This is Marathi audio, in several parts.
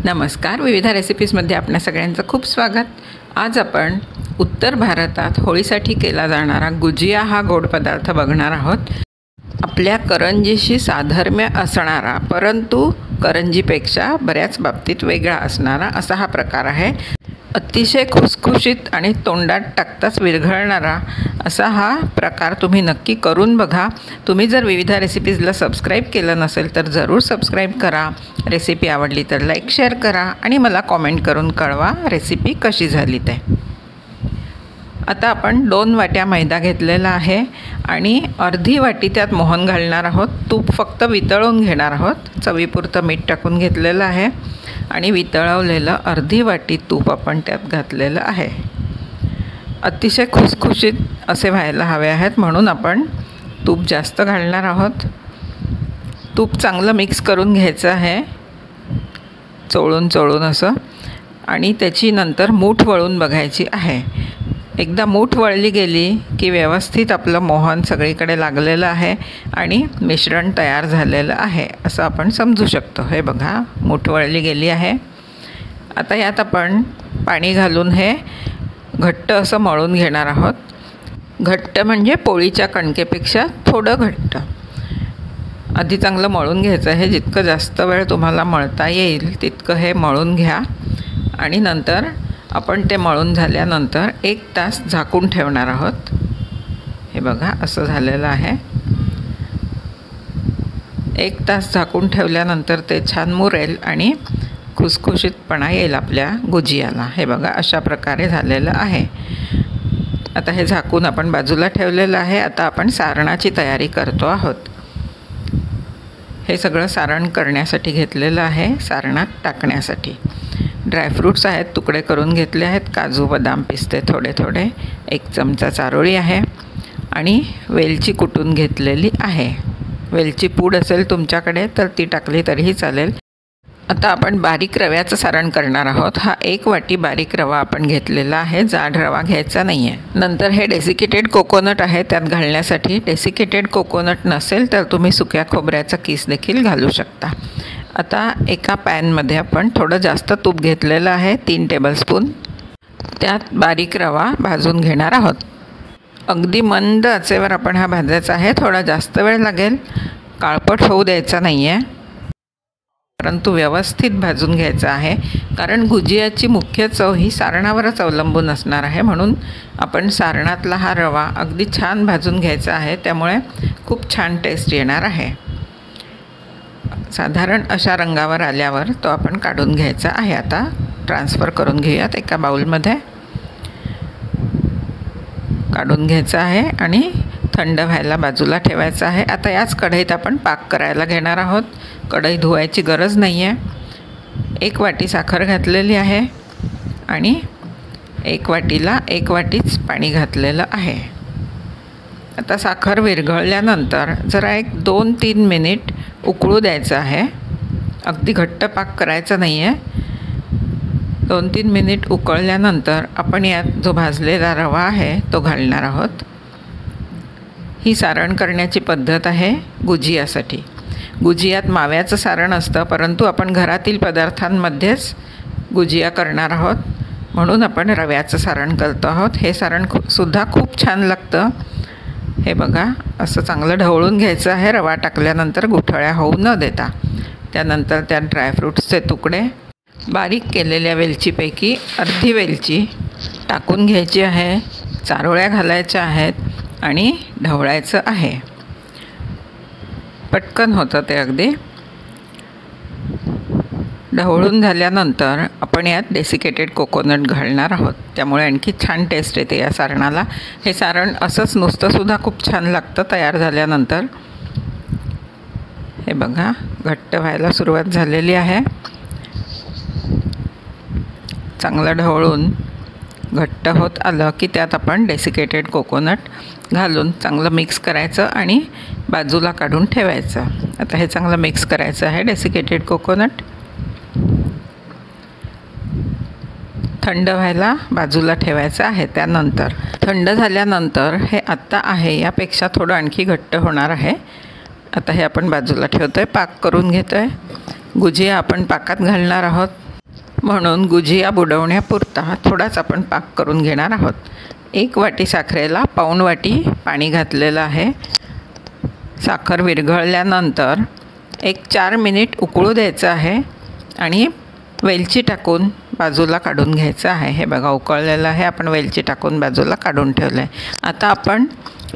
नमस्कार, विविध रेसिपीजमध्ये आपल्या सगळ्यांचं खूप स्वागत। आज आपण उत्तर भारतात होळीसाठी केला जाणारा गुजिया हा गोड पदार्थ बघणार आहोत। आपल्या करंजीशी साधर्म्य असणारा परंतु करंजीपेक्षा बऱ्याच बाबतीत वेगळा असणारा असा हा प्रकार आहे। अतिशय खुसखुशीत आणि तोंडात टाकताच विरघळणारा असा हा प्रकार तुम्ही नक्की करून बघा। तुम्ही जर विविध रेसिपीजला सबस्क्राईब केलं नसेल तर जरूर सबस्क्राईब करा। रेसिपी आवडली तर लाईक शेअर करा आणि मला कॉमेंट करून कळवा रेसिपी कशी झाली ते। आता आपण 2 वाट्या मैदा घेतलेला आहे आणि अर्धी वाटी त्यात मोहन घालणार आहोत। तूप फक्त वितळून घेणार आहोत। चवीपुरतं मीठ टाकून घेतलेलं आहे आणि वितळवलेलं अर्धी वाटी तूप आपण त्यात घातलेलं आहे। अतिशय खुसखुशीत असे व्हायला हवे आहेत म्हणून आपण तूप जास्त घालणार आहोत। तूप चांगलं मिक्स करून घ्यायचं आहे, चोळून असं, आणि त्याची नंतर मूठ वळून बघायची आहे। एकदा मूठ वळली गेली की व्यवस्थित आपलं मोहन सगळीकडे लागलेलं आहे आणि मिश्रण तयार झालेलं आहे असं आपण समजू शकतो। हे बघा, मूठ वळली गेली आहे। आता यात आपण पाणी घालून हे घट्ट असं मळून घेणार आहोत। घट्ट म्हणजे पोळीच्या कणकेपेक्षा थोडं घट्ट। आधी चांगलं मळून घ्यायचं आहे। जितकं जास्त वेळ तुम्हाला मळता येईल तितकं हे मळून घ्या आणि नंतर आपण ते मळून झाल्यानंतर 1 तास झाकून ठेवणार आहोत। हे बघा, असं झालेलं आहे। 1 तास झाकून ठेवल्यानंतर ते छान मुरेल आणि खुसखुशीतपणा येईल आपल्या गुजियाला। हे बघा, अशा प्रकारे झालेलं आहे। आता हे झाकून आपण बाजूला ठेवलेलं आहे। आता आपण सारणाची तयारी करतो आहोत। हे सगळं सारण करण्यासाठी घेतलेलं आहे, सारणात टाकण्यासाठी। ड्रायफ्रूट्स आहेत, तुकडे करून घेतले आहेत। काजू, बदाम, पिस्ते थोडे थोडे, 1 चमचा चारोळी आहे आणि वेलची कुटून घेतलेली आहे। वेलची पूड असेल तुमच्याकडे तर ती टाकली तरीही चालेल। आता आपण बारीक रव्याचं सारण करणार आहोत। हा 1 वाटी बारीक रवा आपण घेतलेला आहे, जाड रवा घ्यायचा नाही आहे। नंतर हे डेसिकेटेड कोकोनट आहे त्यात घालण्यासाठी। डेसिकेटेड कोकोनट नसेल तर तुम्ही सुक्या खोबऱ्याचा किस देखील घालू शकता। आता एका पॅनमध्ये आपण थोडं जास्त तूप घेतलेलं आहे, 3 टेबलस्पून। त्यात बारीक रवा भाजून घेणार आहोत। अगदी मंद आचेवर आपण हा भाजायचा आहे। थोडा जास्त वेळ लागेल, काळपट होऊ द्यायचा नाही आहे, परंतु व्यवस्थित भाजून घ्यायचं आहे। कारण गुजियाची मुख्य चव ही सारणावरच अवलंबून असणार आहे, म्हणून आपण सारणातला हा रवा अगदी छान भाजून घ्यायचा आहे। त्यामुळे खूप छान टेस्ट येणार आहे। साधारण अशा रंगावर आल्यावर तो आपण काढून घ्यायचा आहे। आता ट्रान्सफर करून घेऊयात एका बाउलमध्ये। काढून घ्यायचा आहे आणि थंड व्हायला बाजूला ठेवायचं आहे। आता याच कढईत आपण पाक करायला घेणार आहोत। कढई धुवायची गरज नाही आहे। 1 वाटी साखर घातलेली आहे आणि 1 वाटीला 1 वाटीच पाणी घातलेलं आहे। आता साखर विरघळल्यानंतर जरा 2-3 मिनिट उकळू द्यायचं आहे। अगदी घट्ट पाक करायचा नाही आहे। 2-3 मिनिट उकळल्यानंतर आपण यात जो भाजलेला रवा आहे तो घालणार आहोत। ही सारण करण्याची पद्धत आहे गुजियासाठी। गुजियात माव्याचं सारण असतं, परंतु आपण घरातील पदार्थांमध्येच गुजिया करणार आहोत म्हणून आपण रव्याचं सारण करतो आहोत। हे सारण सुद्धा खूप छान लागतं। हे बघा, असं चांगलं ढवळून घ्यायचं आहे रवा टाकल्यानंतर गुठळ्या होऊ न देता। त्यानंतर त्यात ड्रायफ्रूट्सचे तुकडे, बारीक केलेल्या वेलचीपैकी अर्धी वेलची टाकून घ्यायची आहे, चारोळ्या घालायच्या आहेत आणि ढवळायचं आहे। पटकन होतं ते अगदी। ढवळून झाल्यानंतर आपण यात डेसिकेटेड कोकोनट घालणार आहोत, त्यामुळे आणखी छान टेस्ट येते या सारणाला। हे सारण असंच नुसतंसुद्धा खूप छान लागतं तयार झाल्यानंतर। हे बघा, घट्ट व्हायला सुरुवात झालेली आहे। चांगलं ढवळून घट्ट होत आलं की त्यात आपण डेसिकेटेड कोकोनट घालून चांगलं मिक्स करायचं आणि बाजूला काढून ठेवायचं। आता हे चांगलं मिक्स करायचं आहे डेसिकेटेड कोकोनट। थंड व्हायला बाजूला ठेवायचं आहे। त्यानंतर थंड झाल्यानंतर हे आत्ता आहे यापेक्षा थोडं आणखी घट्ट होणार आहे। आता हे आपण बाजूला ठेवतो आहे। पाक करून घेतो आहे। गुजिया आपण पाकात घालणार आहोत। म्हणून गुजिया बुडवण्यापुरता थोडाच आपण पाक करून घेणार आहोत. 1 वाटी साखरेला पाऊण वाटी पाणी घातलेलं आहे. साखर विरघळल्यानंतर 4 मिनिट उकळू द्यायचं आहे आणि वेलची टाकून बाजूला काढून घ्यायचं आहे. हे बघा उकळलेलं आहे, आपण वेलची टाकून बाजूला काढून ठेवलं आहे. आता आपण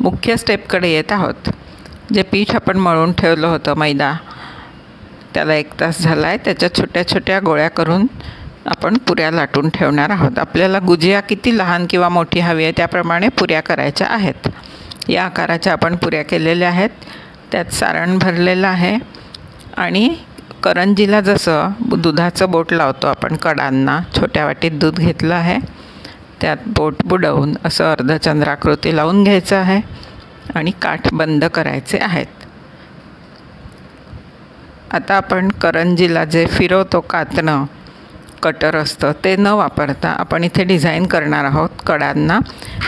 मुख्य स्टेपकडे येत आहोत. जे पीठ आपण मळून ठेवलं होतं मैदा, त्याला 1 तास झाला आहे. त्याच्या छोट्या छोट्या गोळ्या करून आपण पुऱ्या लाटून ठेवणार आहोत. आपल्याला गुजिया किती लहान किंवा मोठी हवी आहे त्याप्रमाणे पुऱ्या करायच्या आहेत. या आकाराच्या आपण पुऱ्या केलेल्या आहेत. त्यात सारण भरलेलं आहे आणि करंजीला जसं दुधाचं बोट लावतो आपण कडांना, छोट्या वाटीत दूध घेतलं आहे. त्यात बोट बुडवून असं अर्धचंद्राकृती लावून घ्यायचं आहे आणि काठ बंद करायचे आहेत. आता आपण करंजीला जे फिरवतो कातणं, कटर असतं, ते न वापरता आपण इथे डिझाईन करणार आहोत कडांना.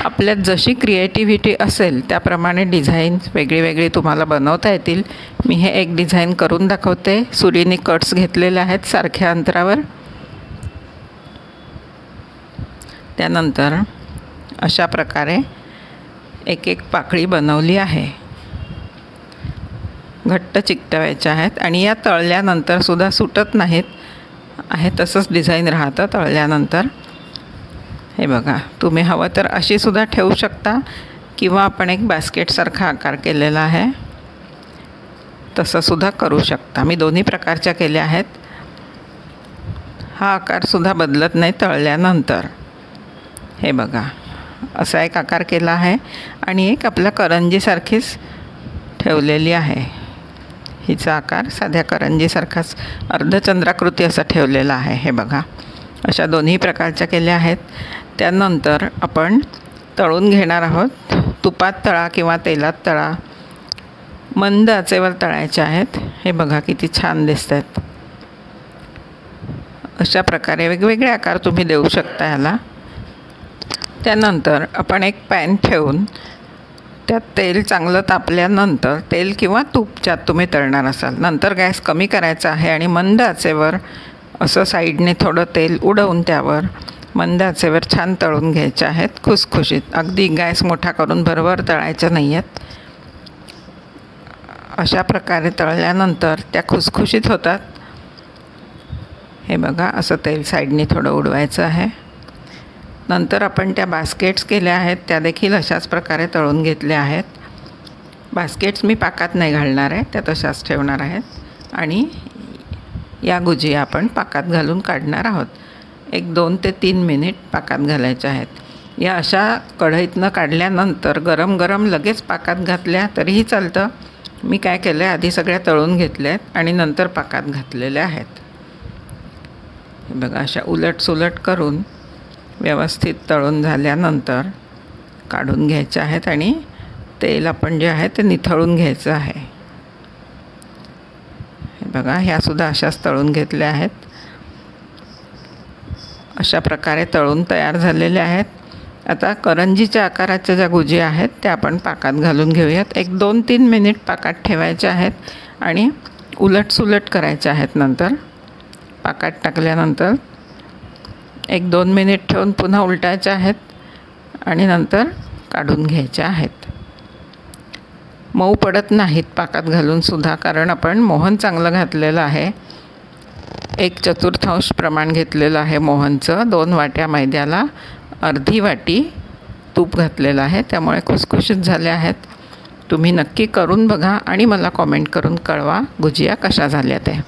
आपल्यात जशी क्रिएटिव्हिटी असेल त्याप्रमाणे डिझाईन वेगळी वेगळी तुम्हाला बनवता येतील. मी हे एक डिझाईन करून दाखवते. सुरीने कट्स घेतलेले आहेत सारख्या अंतरावर. त्यानंतर अशा प्रकारे एक पाकळी बनवली आहे. घट्ट चिकटवायच्या आहेत आणि या तळल्यानंतरसुद्धा सुटत नाहीत. आहे तसंच डिझाईन राहतं तळल्यानंतर. हे बघा, तुम्ही हवं तर अशीसुद्धा ठेवू शकता किंवा आपण एक बास्केटसारखा आकार केलेला आहे तसंसुद्धा करू शकता. मी दोन्ही प्रकारच्या केल्या आहेत. हा आकारसुद्धा बदलत नाही तळल्यानंतर. हे बघा, असा एक आकार केला आहे आणि एक आपल्या करंजीसारखीच ठेवलेली आहे. हिचा आकार साध्या करंजीसारखाच अर्धचंद्राकृती असा ठेवलेला आहे. हे बघा, अशा दोन्ही प्रकारच्या केल्या आहेत. त्यानंतर आपण तळून घेणार आहोत. तुपात तळा किंवा तेलात तळा, मंद आचेवर तळायच्या आहेत. हे बघा किती छान दिसत आहेत. अशा प्रकारे वेगवेगळे आकार तुम्ही देऊ शकता ह्याला. त्यानंतर आपण एक पॅन ठेवून त्यात तेल चांगलं तापल्यानंतर, तेल किंवा तूप ज्यात तुम्ही तळणार असाल, नंतर गॅस कमी करायचा आहे आणि मंद आचेवर असं साईडने थोडं तेल उडवून त्यावर मंद आचेवर छान तळून घ्यायचे आहेत खुसखुशीत. अगदी गॅस मोठा करून भरभर तळायच्या नाही आहेत. अशा प्रकारे तळल्यानंतर त्या खुसखुशीत होतात. हे बघा, असं तेल साईडने थोडं उडवायचं आहे. नंतर आपण त्या बास्केट्स केल्या आहेत, त्या देखील अशाच प्रकारे तळून घेतल्या आहेत. बास्केट्स मी पाकात नाही घालणार आहे, त्या तशाच ठेवणार आहेत आणि या गुजिया आपण पाकात घालून काढणार आहोत. 2 ते 3 मिनिट पाकात घालायच्या आहेत. या अशा कढईतनं काढल्यानंतर गरम गरम लगेच पाकात घातल्या तरीही चालतं. मी काय केलं आहे, आधी सगळ्या तळून घेतल्या आहेत आणि नंतर पाकात घातलेल्या आहेत. हे बघा, अशा उलटसुलट करून व्यवस्थित तळून झाल्यानंतर काढून घ्यायचे आहेत आणि तेल आपण जे आहे ते निथळून घ्यायचं आहे. हे बघा, ह्यासुद्धा अशाच तळून घेतल्या आहेत. अशा प्रकारे तळून तयार झालेल्या आहेत. आता करंजीच्या आकाराच्या ज्या गुजिया आहेत त्या आपण पाकात घालून घेऊयात. 2-3 मिनिट पाकात ठेवायच्या आहेत आणि उलटसुलट करायच्या आहेत. नंतर पाकात टाकल्यानंतर 1-2 मिनिट ठेवून पुन्हा उलटायच्या आहेत आणि नंतर काढून घ्यायच्या आहेत. मऊ पडत नाहीत पाकात घालूनसुद्धा, कारण आपण मोहन चांगलं घातलेलं आहे. 1/4 प्रमाण घेतलेलं आहे मोहनचं. 2 वाट्या मैद्याला अर्धी वाटी तूप घातलेलं आहे, त्यामुळे खुसखुशीत झाले आहेत. तुम्ही नक्की करून बघा आणि मला कॉमेंट करून कळवा गुजिया कशा झाल्या ते.